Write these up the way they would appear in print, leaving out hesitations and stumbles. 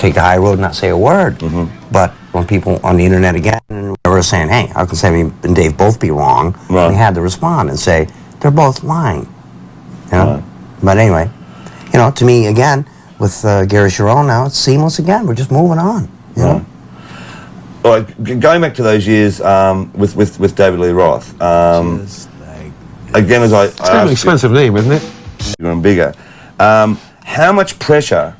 take the high road and not say a word. But when people on the internet again were saying, hey, how can Sammy and Dave both be wrong? Right. We had to respond and say, they're both lying. You know? Right. But anyway, you know, to me, again, with Gary Sharon now, it's seamless again. We're just moving on. You know? All right, going back to those years with David Lee Roth, again, as I It's kind of an expensive name, isn't it? Bigger and bigger. How much pressure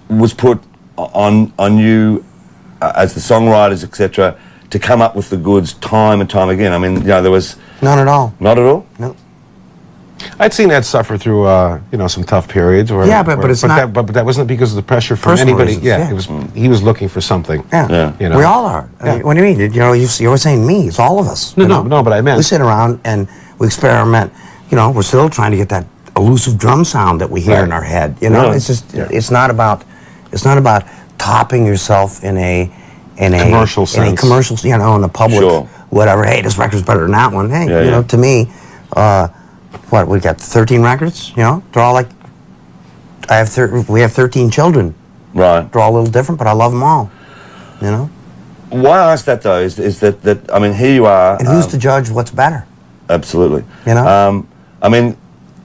was put on you as the songwriters, etc., to come up with the goods time and time again? I mean, you know, there was... None at all. Not at all? No. I'd seen Ed suffer through, you know, some tough periods. But it's not. But that wasn't because of the pressure from Personal anybody. reasons, It was. He was looking for something. Yeah. You know? We all are. I mean, what do you mean? You know, you're saying me. It's all of us. No, but I meant... We sit around and we experiment. You know, we're still trying to get that elusive drum sound that we hear in our head. You know, it's just it's not about topping yourself in a commercial sense. in a commercial, you know, in the public whatever. Hey, this record's better than that one. Hey, you know, to me, what we got 13 records. You know, they're all like we have 13 children. Right. They're all a little different, but I love them all. You know. Why I ask that though is that I mean, here you are. And who's to judge what's better? Absolutely. You know. I mean,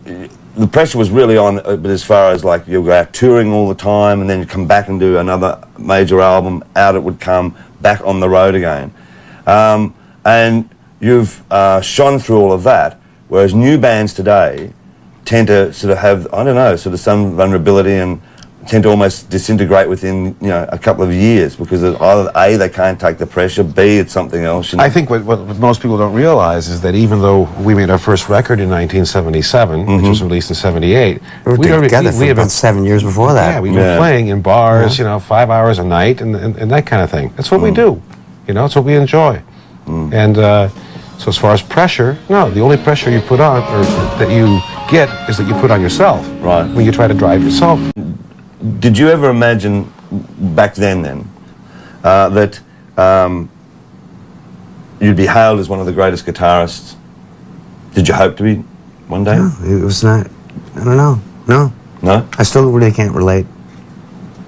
the pressure was really on, but as far as like you go out touring all the time, and then you come back and do another major album, out it would come, back on the road again, and you've shone through all of that. Whereas new bands today tend to sort of have, I don't know, sort of some vulnerability and tend to almost disintegrate within, you know, a couple of years because either A, they can't take the pressure, B, it's something else. You know? I think what most people don't realize is that even though we made our first record in 1977, which was released in '78, we were together for about 7 years before that. Yeah, we've been playing in bars, you know, 5 hours a night and that kind of thing. That's what we do. You know, it's what we enjoy. And so as far as pressure, no, the only pressure you put on, or that you get, is that you put on yourself. Right. When you try to drive yourself. Did you ever imagine back then that you'd be hailed as one of the greatest guitarists? Did you hope to be one day? No, it was not. I don't know. No. No? I still really can't relate.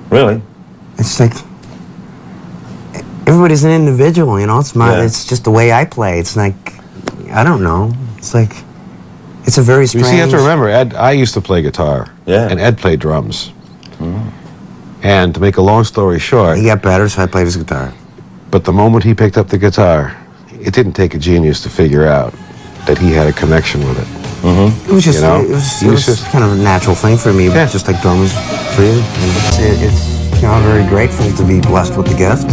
Really? It's like everybody's an individual, you know. It's just the way I play. It's like I don't know. It's like it's a very strange. You see, you have to remember, Ed. I used to play guitar, and Ed played drums. And to make a long story short, he got better, so I played his guitar. But the moment he picked up the guitar, it didn't take a genius to figure out that he had a connection with it. It was just, you know? it was just kind of a natural thing for me, just like drums for you. And it's you know, I'm very grateful to be blessed with the gift.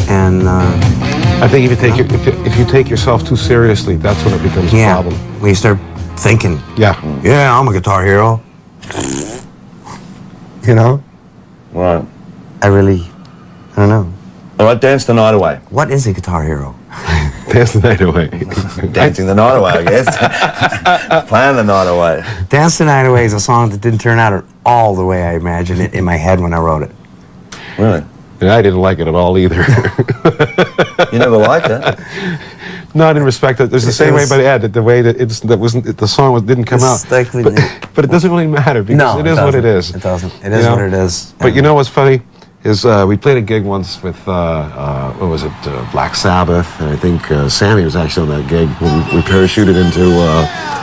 And I think if you take yourself too seriously, that's when it becomes a problem. When you start thinking, I'm a guitar hero. You know? Right. I don't know. All right, Dance the Night Away. What is a guitar hero? Dance the Night Away. Dancing the Night Away, I guess. Playing the night away. Dance the Night Away is a song that didn't turn out all the way I imagined it in my head when I wrote it. Really? And I didn't like it at all either. You never liked it? Not in respect that there's the same way, but Ed, the way that the song didn't come out. But it doesn't really matter because it is what it is. It doesn't. It is what it is. But you know what's funny is we played a gig once with what was it, Black Sabbath, and I think Sammy was actually on that gig when we parachuted into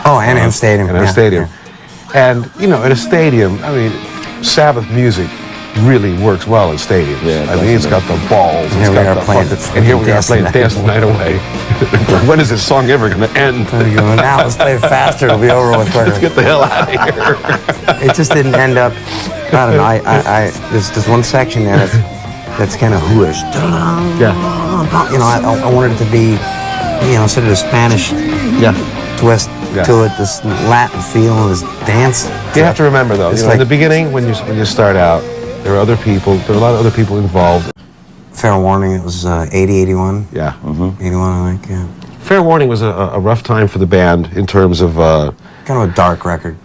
Anaheim Stadium. Stadium. And you know, in a stadium, I mean, Sabbath music really works well in stadiums. I mean, it's got the balls. And here we are playing Dance the Night Away. When is this song ever going to end? Now let's play it faster. It'll be over with quicker. Let's get the hell out of here. It just didn't end up. I don't know. There's one section there that's kind of whoosh. Yeah. You know, I wanted it to be, you know, sort of a Spanish twist to it, this Latin feel and this dance. You have to remember though, you know, in the beginning when you start out, there are a lot of other people involved. Fair Warning, it was 80, 81. Yeah. 81, I think, yeah. Fair Warning was a rough time for the band in terms of... kind of a dark record.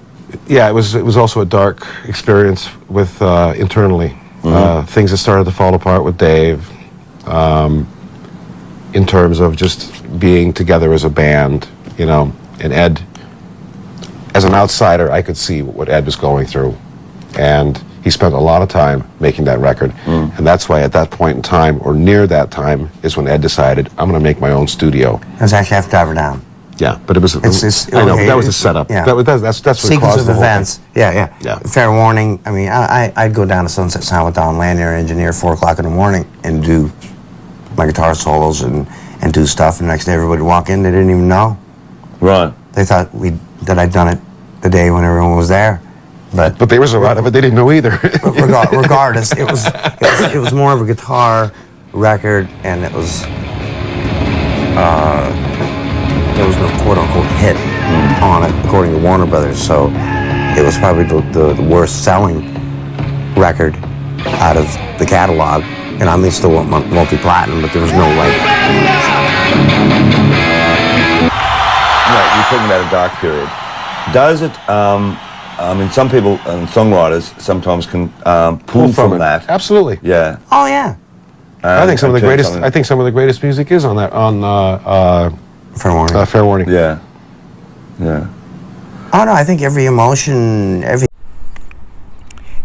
Yeah, it was also a dark experience with internally. Things that started to fall apart with Dave in terms of just being together as a band, you know. And Ed, as an outsider, I could see what Ed was going through. And he spent a lot of time making that record. And that's why at that point in time, or near that time, is when Ed decided, I'm going to make my own studio. It was actually after Diver Down. Yeah, but it was. I know, but that was the setup. Yeah. That's what sequence caused of the whole events. thing. Yeah. Fair warning. I mean, I'd go down to Sunset Sound with Don Lanier, engineer, 4 o'clock in the morning, and do my guitar solos and do stuff. And the next day, everybody would walk in. They didn't even know. Right. They thought that I'd done it the day when everyone was there. But there was a lot of it. They didn't know either. Regardless, it was more of a guitar record, and it was. There was no quote-unquote hit on it, according to Warner Brothers, so it was probably the worst-selling record out of the catalog. And I mean, still went multi-platinum, but there was no like. Right, you're talking about a dark period. Does it? I mean, some people and songwriters sometimes can pull from that. Absolutely. Yeah. Oh yeah. I think some of the greatest. I think some of the greatest music is on that. Fair warning. Fair warning. Yeah. Yeah. Oh no, I think every emotion, every.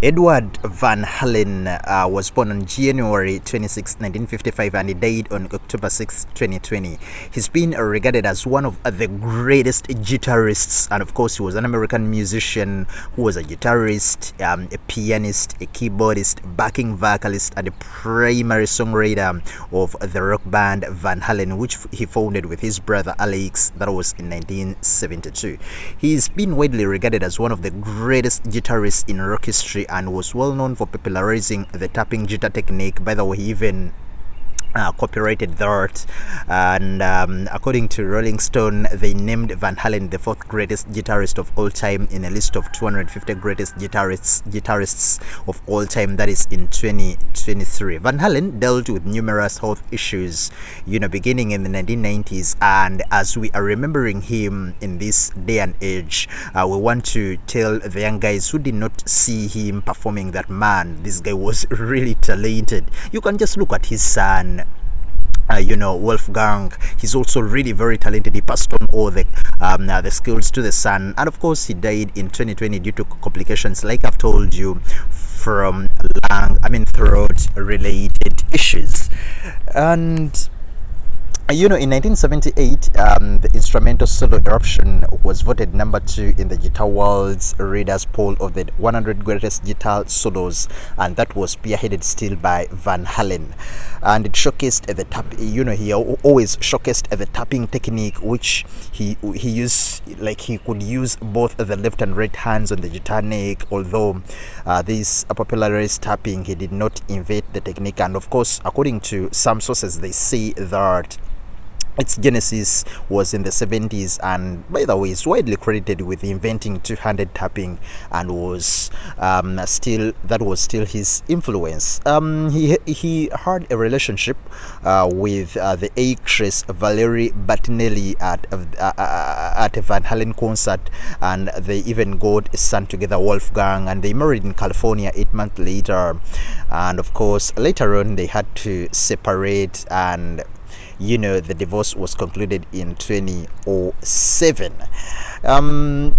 Edward Van Halen was born on January 26, 1955, and he died on October 6, 2020. He's been regarded as one of the greatest guitarists, and of course he was an American musician who was a guitarist, a pianist, a keyboardist, backing vocalist, and a primary songwriter of the rock band Van Halen, which he founded with his brother Alex. That was in 1972. He's been widely regarded as one of the greatest guitarists in rock history, and was well known for popularizing the tapping guitar technique. By the way, he even copyrighted that, and according to Rolling Stone, they named Van Halen the 4th greatest guitarist of all time in a list of 250 greatest guitarists of all time, that is in 2023. Van Halen dealt with numerous health issues, beginning in the 1990s, and as we are remembering him in this day and age, we want to tell the young guys who did not see him performing that, man, this guy was really talented. You can just look at his son, Wolfgang. He's also really very talented. He passed on all the skills to the son, and of course he died in 2020 due to complications, like I've told you, from throat related issues. And in 1978, the instrumental solo Eruption was voted number 2 in the Guitar World's Readers poll of the 100 greatest guitar solos, and that was spearheaded still by Van Halen. And it showcased the tap. He always showcased the tapping technique, which he used, like he could use both the left and right hands on the guitar neck. Although this popularized tapping, he did not invent the technique. And of course, according to some sources, they say that its genesis was in the 70s, and by the way, it's widely credited with inventing two-handed tapping, and was still his influence. He had a relationship with the actress Valerie Bertinelli at a Van Halen concert, and they even got a son together, Wolfgang, and they married in California 8 months later. And of course, later on they had to separate, and the divorce was concluded in 2007.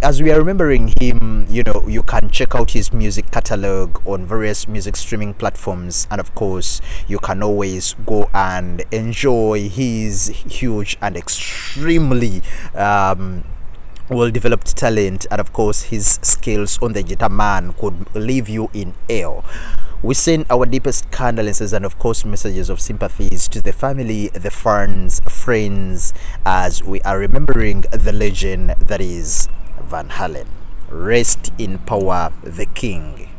As we are remembering him, you can check out his music catalog on various music streaming platforms, and of course you can always go and enjoy his huge and extremely well-developed talent, and of course his skills on the guitar, man, could leave you in awe. We send our deepest condolences and of course messages of sympathies to the family, the fans, friends, as we are remembering the legend that is Van Halen. Rest in power, the king.